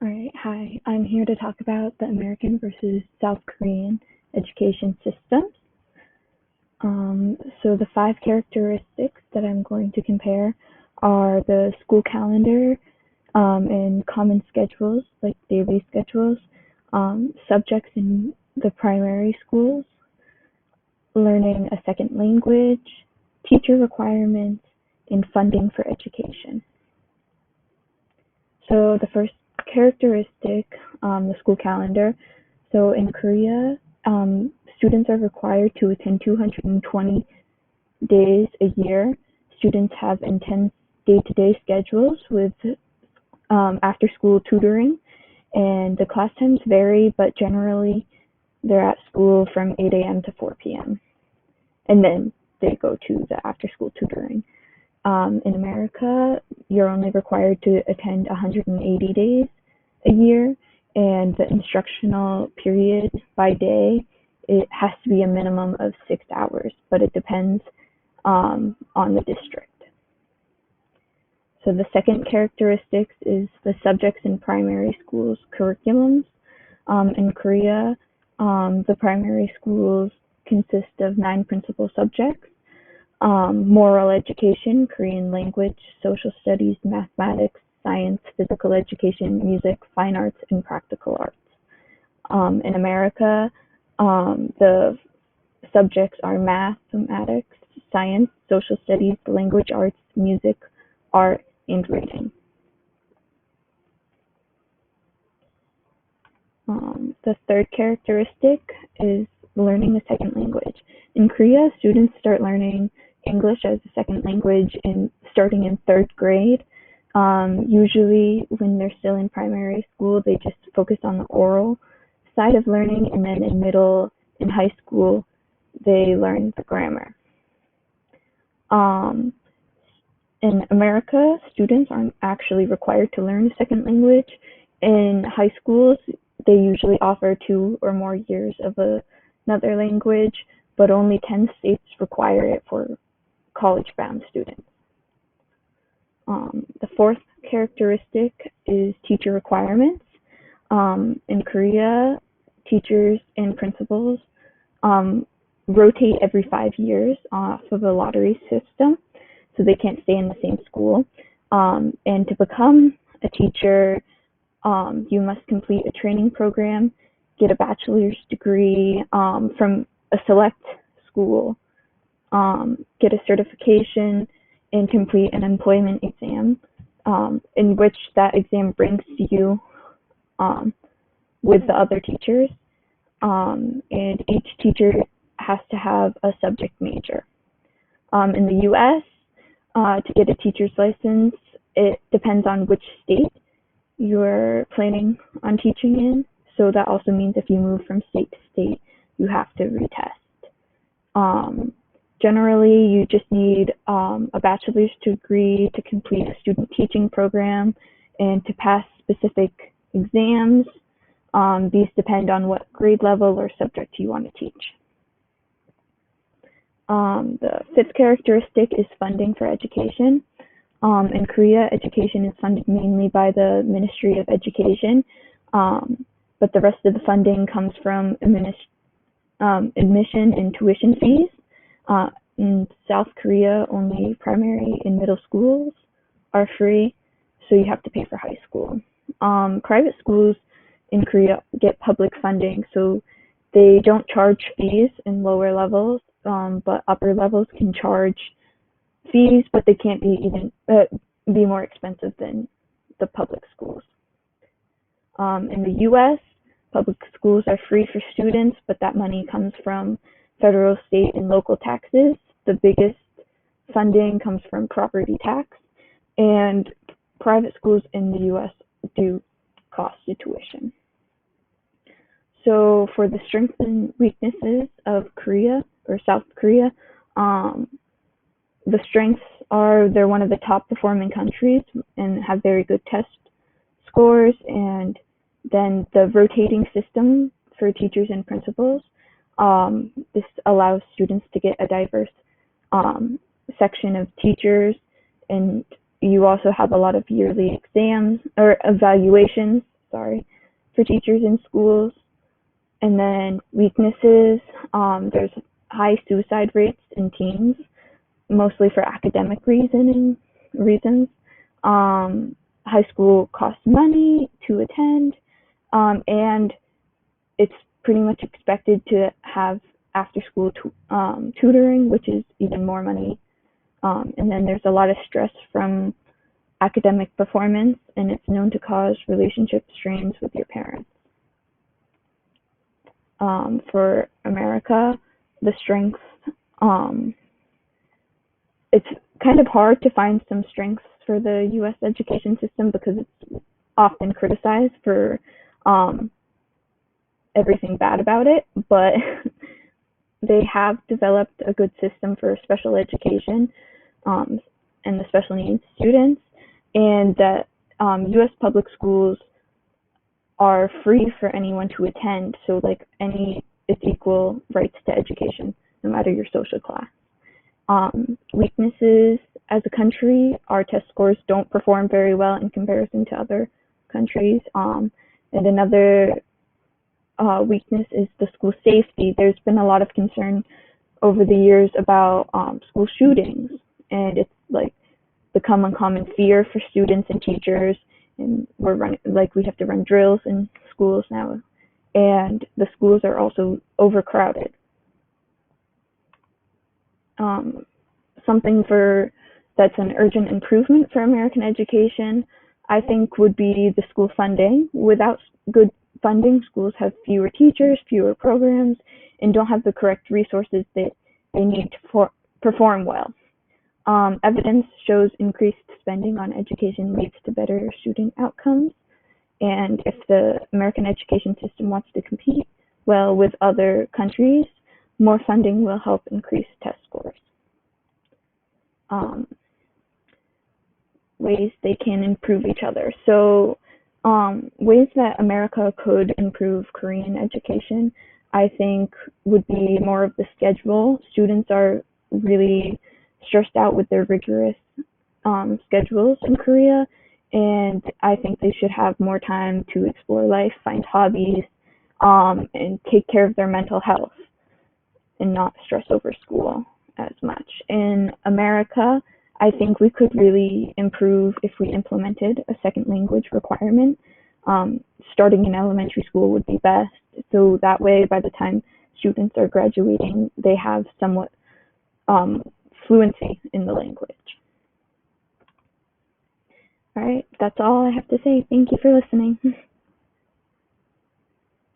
All right, hi. I'm here to talk about the American versus South Korean education systems. So the five characteristics that I'm going to compare are the school calendar and common schedules, like daily schedules, subjects in the primary schools, learning a second language, teacher requirements, and funding for education. So the first characteristic, the school calendar. So in Korea, students are required to attend 220 days a year. Students have intense day-to-day schedules with after-school tutoring, and the class times vary, but generally they're at school from 8 a.m. to 4 p.m. and then they go to the after-school tutoring. In America, you're only required to attend 180 days a year, and the instructional period by day, it has to be a minimum of 6 hours, but it depends on the district. So the second characteristic is the subjects in primary schools curriculums. In Korea, the primary schools consist of 9 principal subjects: moral education, Korean language, social studies, mathematics, science, physical education, music, fine arts, and practical arts. In America, the subjects are mathematics, science, social studies, language arts, music, art, and reading. The third characteristic is learning a second language. In Korea, students start learning English as a second language starting in third grade. Usually when they're still in primary school, they just focus on the oral side of learning, and then in middle and high school, they learn the grammar. In America, students aren't actually required to learn a second language. In high schools, they usually offer 2 or more years of another language, but only 10 states require it for college-bound students. The fourth characteristic is teacher requirements. In Korea, teachers and principals rotate every 5 years off of a lottery system, so they can't stay in the same school. And to become a teacher, you must complete a training program, get a bachelor's degree from a select school, get a certification, and complete an employment exam, in which that exam brings you with the other teachers. And each teacher has to have a subject major. In the U.S., to get a teacher's license, it depends on which state you're planning on teaching in. So that also means if you move from state to state, you have to retest. Generally, you just need a bachelor's degree to complete a student teaching program and to pass specific exams. These depend on what grade level or subject you want to teach. The fifth characteristic is funding for education. In Korea, education is funded mainly by the Ministry of Education, but the rest of the funding comes from admission and tuition fees. In South Korea, only primary and middle schools are free, so you have to pay for high school. Private schools in Korea get public funding, so they don't charge fees in lower levels, but upper levels can charge fees, but they can't be more expensive than the public schools. In the U.S., public schools are free for students, but that money comes from federal, state, and local taxes. The biggest funding comes from property tax, and private schools in the U.S. do cost the tuition. So for the strengths and weaknesses of Korea or South Korea, the strengths are they're one of the top performing countries and have very good test scores, and then the rotating system for teachers and principals. This allows students to get a diverse section of teachers, and you also have a lot of yearly exams or evaluations, sorry, for teachers in schools. And then weaknesses, there's high suicide rates in teens, mostly for academic reasons. High school costs money to attend, and it's pretty much expected to have after school tutoring, which is even more money. And then there's a lot of stress from academic performance, and it's known to cause relationship strains with your parents. For America, the strengths, it's kind of hard to find some strengths for the U.S. education system because it's often criticized for everything bad about it, but they have developed a good system for special education and the special needs students, and that U.S. public schools are free for anyone to attend, so like it's equal rights to education, no matter your social class. Weaknesses, as a country, our test scores don't perform very well in comparison to other countries. And another weakness is the school safety. There's been a lot of concern over the years about school shootings, and it's like become a common fear for students and teachers. And we have to run drills in schools now, and the schools are also overcrowded. Something that's an urgent improvement for American education, I think, would be the school funding. Without good funding, schools have fewer teachers, fewer programs, and don't have the correct resources that they need to perform well. Evidence shows increased spending on education leads to better student outcomes, and if the American education system wants to compete well with other countries, more funding will help increase test scores. Ways they can improve each other. So ways that America could improve Korean education, I think, would be more of the schedule. Students are really stressed out with their rigorous schedules in Korea, and I think they should have more time to explore life, find hobbies, and take care of their mental health and not stress over school as much. In America, I think we could really improve if we implemented a second language requirement. Starting in elementary school would be best, so that way by the time students are graduating, they have somewhat fluency in the language. All right, that's all I have to say. Thank you for listening.